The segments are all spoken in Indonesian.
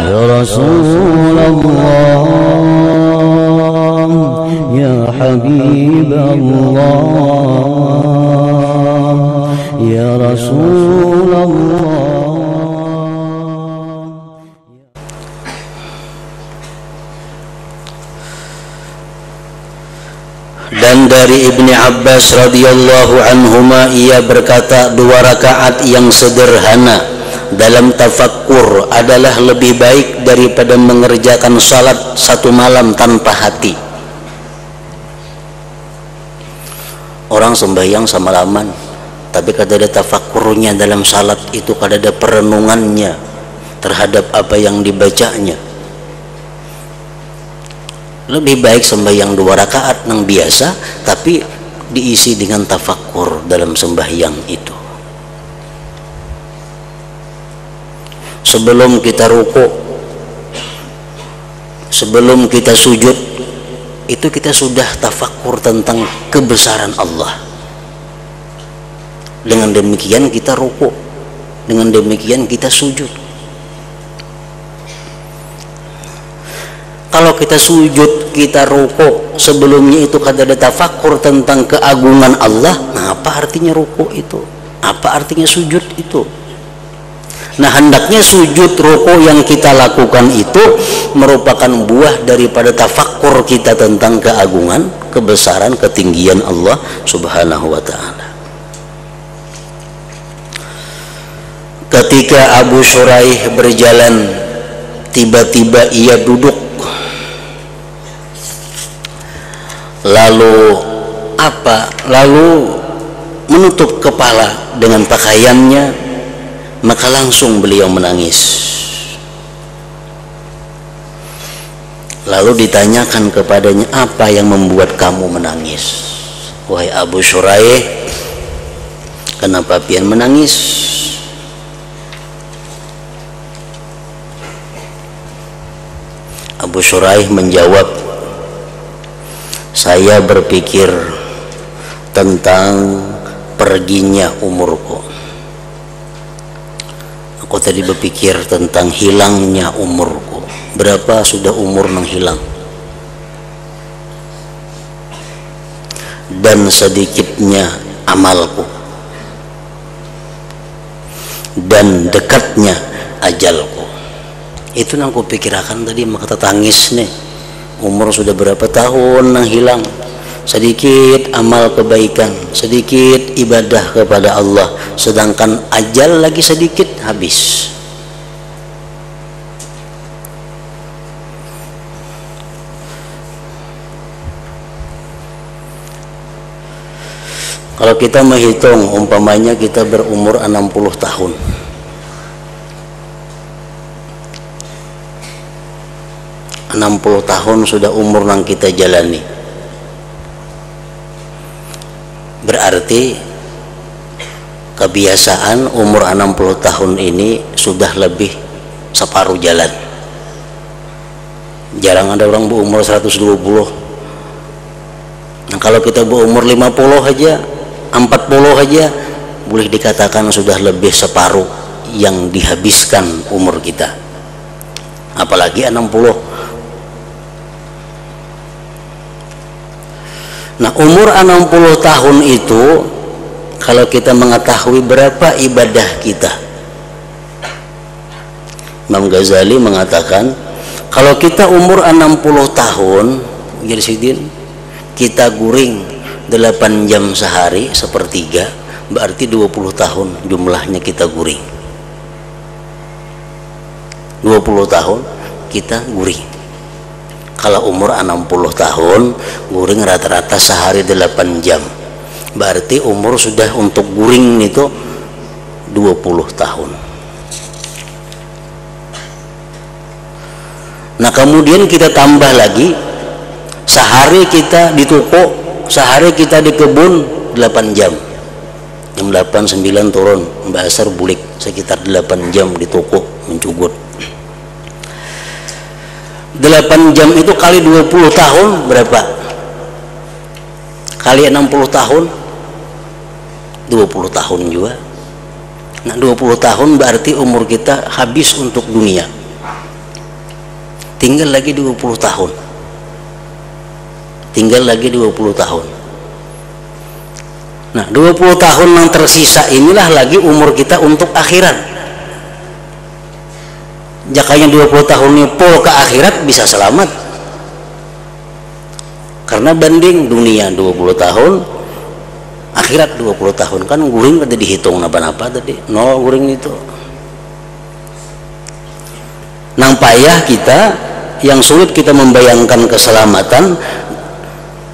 ya Rasulullah, ya Habiballah, ya Rasulullah. Dan dari Ibni Abbas radhiyallahu anhuma, ia berkata, 2 rakaat yang sederhana dalam tafakkur adalah lebih baik daripada mengerjakan salat 1 malam tanpa hati. Orang sembahyang semalaman, tapi kada ada tafakkurnya dalam salat itu, kada ada perenungannya terhadap apa yang dibacanya. Lebih baik sembahyang 2 rakaat yang biasa, tapi diisi dengan tafakkur dalam sembahyang itu. Sebelum kita ruku, sebelum kita sujud, itu kita sudah tafakkur tentang kebesaran Allah. Dengan demikian kita ruku, dengan demikian kita sujud. Kalau kita sujud, kita ruku, sebelumnya itu kada ada tafakkur tentang keagungan Allah, nah apa artinya ruku itu? Apa artinya sujud itu? Nah, hendaknya sujud ruku yang kita lakukan itu merupakan buah daripada tafakkur kita tentang keagungan, kebesaran, ketinggian Allah Subhanahu wa ta'ala. Ketika Abu Shuraih berjalan, tiba-tiba ia duduk, lalu menutup kepala dengan pakaiannya, maka langsung beliau menangis. Lalu ditanyakan kepadanya, apa yang membuat kamu menangis, wahai Abu Shuraih? Kenapa pian menangis? Abu Shuraih menjawab, saya berpikir tentang perginya umurku. Aku tadi berpikir tentang hilangnya umurku. Berapa sudah umur nang hilang? Dan sedikitnya amalku. Dan dekatnya ajalku. Itu yang aku pikirkan tadi, maka tangis nih. Umur sudah berapa tahun yang hilang, sedikit amal kebaikan, sedikit ibadah kepada Allah, sedangkan ajal lagi sedikit habis. Kalau kita menghitung, umpamanya kita berumur 60 tahun, sudah umur yang kita jalani, berarti kebiasaan umur 60 tahun ini sudah lebih separuh jalan. Jarang ada orang berumur 120. Nah, kalau kita berumur 50 aja, 40 aja, boleh dikatakan sudah lebih separuh yang dihabiskan umur kita, apalagi 60. Nah, umur 60 tahun itu, kalau kita mengetahui berapa ibadah kita, Imam Ghazali mengatakan, kalau kita umur 60 tahun, kita guring 8 jam sehari, sepertiga, berarti 20 tahun jumlahnya kita guring. 20 tahun kita guring. Kalau umur 60 tahun, guring rata-rata sehari 8 jam. Berarti umur sudah untuk guring itu 20 tahun. Nah, kemudian kita tambah lagi, sehari kita di toko, sehari kita di kebun 8 jam. Jam 8, 9 turun, Mbak Asar bulik, sekitar 8 jam di toko mencugut. 8 jam itu kali 20 tahun berapa? Kali 60 tahun 20 tahun juga. Nah, 20 tahun berarti umur kita habis untuk dunia. tinggal lagi 20 tahun. Tinggal lagi 20 tahun. Nah, 20 tahun yang tersisa inilah lagi umur kita untuk akhirat. Jakanya 20 tahun ini pol ke akhirat bisa selamat. Karena banding dunia 20 tahun, akhirat 20 tahun. Kan guring kada dihitung napa-napa tadi. Nol guring itu. Nang payah kita, yang sulit kita membayangkan keselamatan,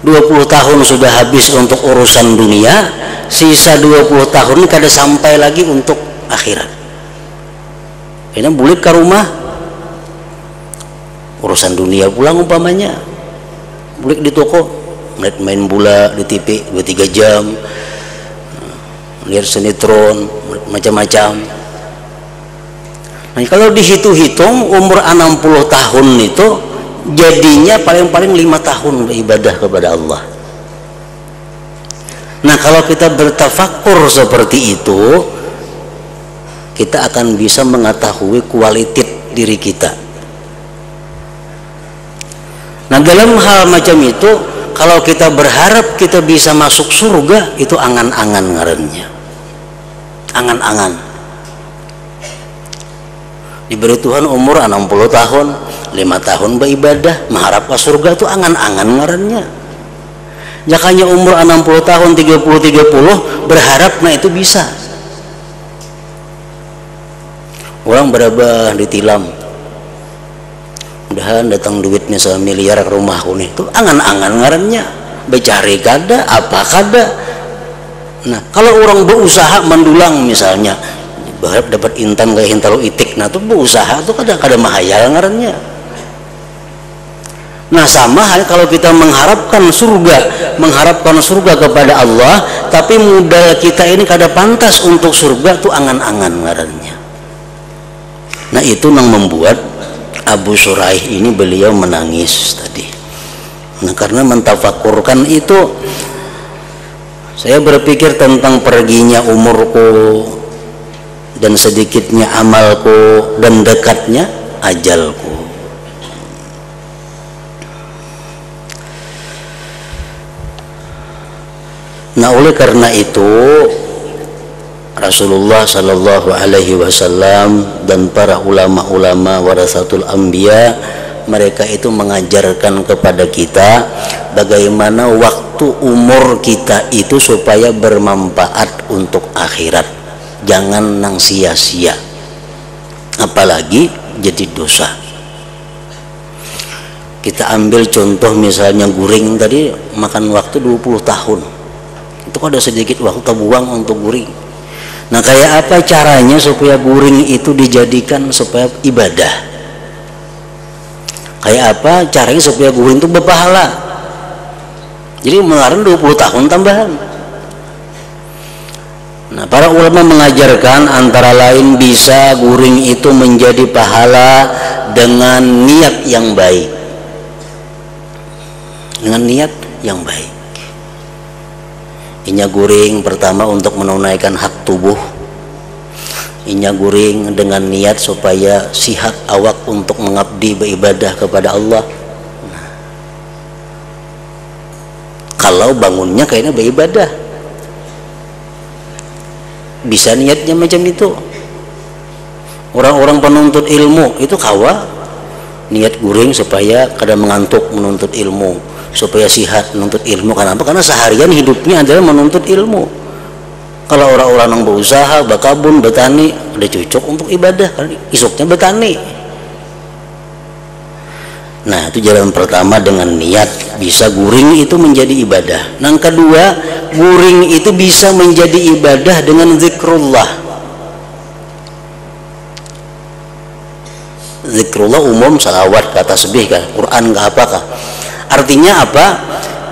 20 tahun sudah habis untuk urusan dunia, sisa 20 tahun ini kada sampai lagi untuk akhirat. Ini bulik ke rumah, urusan dunia pulang umpamanya, bulik di toko, main bola di TV 2-3 jam, lihat sinetron macam-macam. Nah, kalau dihitung-hitung umur 60 tahun itu jadinya paling-paling 5 tahun beribadah kepada Allah. Nah, kalau kita bertafakur seperti itu, kita akan bisa mengetahui kualitas diri kita. Nah, dalam hal macam itu, kalau kita berharap kita bisa masuk surga, itu angan-angan ngarannya. Angan-angan. Diberi Tuhan umur 60 tahun, 5 tahun beribadah, mengharap ke surga, itu angan-angan ngarannya. Jakanya umur 60 tahun, 30 berharap, nah itu bisa. Orang berabah ditilam, mudahan datang duitnya 1 miliar ke rumahku nih, itu angan-angan ngarannya. Becari kada, apa kada. Nah, kalau orang berusaha mendulang misalnya, berharap dapat intan kayak hintalu itik, nah itu berusaha tuh kadang-kadang mahayal ngarannya. Nah, sama hal kalau kita mengharapkan surga kepada Allah, tapi modal kita ini kada pantas untuk surga, tuh angan-angan ngarannya. Nah, itu yang membuat Abu Shuraih ini beliau menangis tadi. Nah, karena mentafakurkan itu, saya berpikir tentang perginya umurku dan sedikitnya amalku dan dekatnya ajalku. Nah, oleh karena itu Rasulullah Sallallahu Alaihi Wasallam dan para ulama-ulama warasatul anbiya, mereka itu mengajarkan kepada kita bagaimana waktu umur kita itu supaya bermanfaat untuk akhirat, jangan nang sia-sia, apalagi jadi dosa. Kita ambil contoh misalnya guring tadi, makan waktu 20 tahun, itu ada sedikit waktu terbuang untuk guring. Nah, kayak apa caranya supaya guring itu dijadikan supaya ibadah? Kayak apa caranya supaya guring itu berpahala? Jadi mengarang 20 tahun tambahan. Nah, para ulama mengajarkan antara lain bisa guring itu menjadi pahala dengan niat yang baik. Dengan niat yang baik. Inya guring pertama untuk menunaikan hak tubuh. Inya guring dengan niat supaya sihat awak untuk mengabdi beribadah kepada Allah. Nah, kalau bangunnya kayaknya beribadah, bisa niatnya macam itu. Orang-orang penuntut ilmu itu kawa niat guring supaya kada mengantuk menuntut ilmu, supaya sihat menuntut ilmu. Kenapa? Karena seharian hidupnya adalah menuntut ilmu. Kalau orang-orang yang berusaha, berkebun, bertani, ada cocok untuk ibadah, karena isuknya bertani. Nah, itu jalan pertama, dengan niat bisa guring itu menjadi ibadah. Yang kedua, guring itu bisa menjadi ibadah dengan zikrullah. Zikrullah umum, salawat, kata tasbih, Quran, apakah? Artinya apa?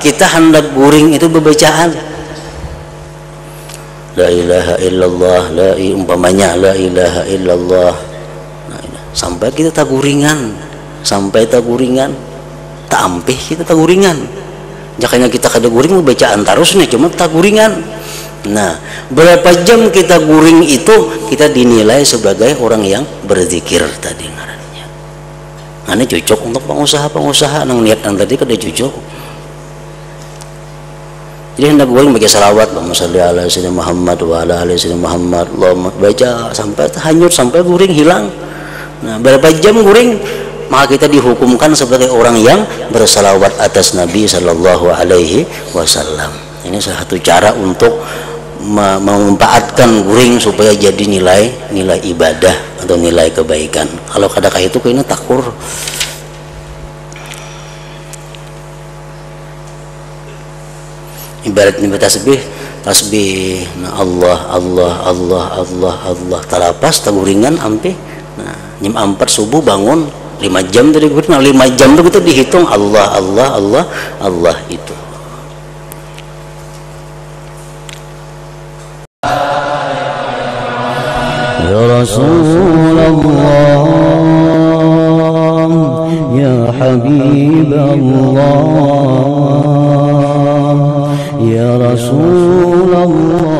Kita hendak guring itu berbacaan la ilaha illallah, umpamanya la ilaha illallah. Nah, sampai kita tak guringan, tak ampih kita tak guringan. Jakanya kita kada guring bacaan terusnya, cuma tak guringan. Nah, berapa jam kita guring itu kita dinilai sebagai orang yang berzikir tadi ngarannya. Ini cocok untuk pengusaha-pengusaha nang niat nang tadi kada cocok. Jadi hendak gue baca salawat, Allahumma sholli ala sayyidina Muhammad wa ala ali sayyidina Muhammad, Allahumma baca sampai hanyut, sampai guring hilang. Nah, berapa jam guring, maka kita dihukumkan sebagai orang yang bersalawat atas Nabi Sallallahu Alaihi Wasallam. Ini salah satu cara untuk memanfaatkan guring supaya jadi nilai ibadah atau nilai kebaikan. Kalau kadang itu kayaknya takur. Ibarat tasbih, nah Allah talapas taguringan ampe. Nah, jam 4 subuh bangun 5 jam dari guring, nah 5 jam itu kita dihitung Allah itu. Ya Rasulullah, ya Habibullah, ya Rasulullah.